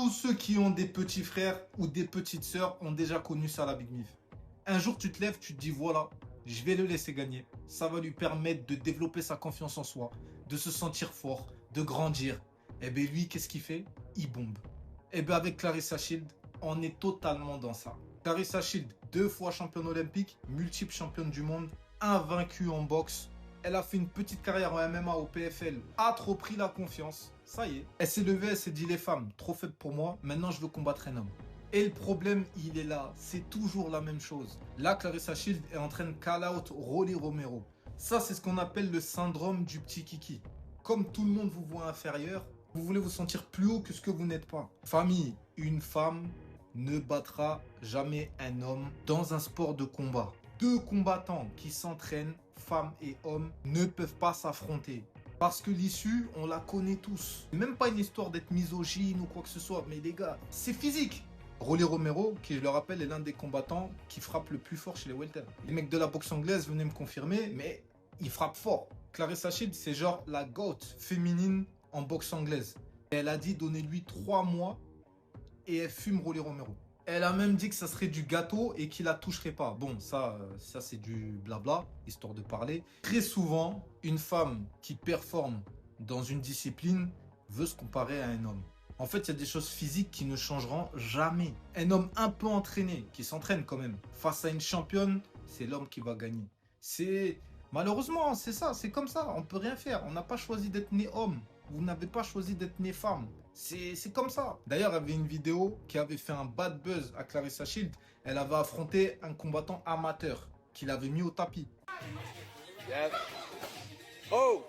Tous ceux qui ont des petits frères ou des petites sœurs ont déjà connu ça, la Big Miv. Un jour, tu te lèves, tu te dis, voilà, je vais le laisser gagner. Ça va lui permettre de développer sa confiance en soi, de se sentir fort, de grandir. Et bien lui, qu'est-ce qu'il fait? Il bombe. Et bien avec Clarissa Shield, on est totalement dans ça. Clarissa Shield, 2 fois championne olympique, multiple championne du monde, invaincue en boxe. Elle a fait une petite carrière en MMA au PFL, a trop pris la confiance. Ça y est. Elle s'est levée, elle s'est dit, les femmes, trop faibles pour moi, maintenant je veux combattre un homme. Et le problème, il est là. C'est toujours la même chose. Là, Clarissa Shield est en train de call out Rolly Romero. Ça, c'est ce qu'on appelle le syndrome du petit kiki. Comme tout le monde vous voit inférieur, vous voulez vous sentir plus haut que ce que vous n'êtes pas. Famille, une femme ne battra jamais un homme dans un sport de combat. 2 combattants qui s'entraînent, femmes et hommes, ne peuvent pas s'affronter. Parce que l'issue, on la connaît tous. C'est même pas une histoire d'être misogyne ou quoi que ce soit. Mais les gars, c'est physique. Rolly Romero, qui je le rappelle est l'un des combattants qui frappe le plus fort chez les welter. Les mecs de la boxe anglaise venaient me confirmer, mais il frappe fort. Clarissa Shield, c'est genre la GOAT féminine en boxe anglaise. Et elle a dit donnez-lui 3 mois et elle fume Rolly Romero. Elle a même dit que ça serait du gâteau et qu'il la toucherait pas. Bon, ça c'est du blabla, histoire de parler. Très souvent, une femme qui performe dans une discipline veut se comparer à un homme. En fait, il y a des choses physiques qui ne changeront jamais. Un homme un peu entraîné, qui s'entraîne quand même, face à une championne, c'est l'homme qui va gagner. Malheureusement, c'est ça, c'est comme ça. On peut rien faire. On n'a pas choisi d'être né homme. Vous n'avez pas choisi d'être né femme. C'est comme ça. D'ailleurs, il y avait une vidéo qui avait fait un bad buzz à Clarissa Shield. Elle avait affronté un combattant amateur qui l'avait mis au tapis. Yeah. Oh!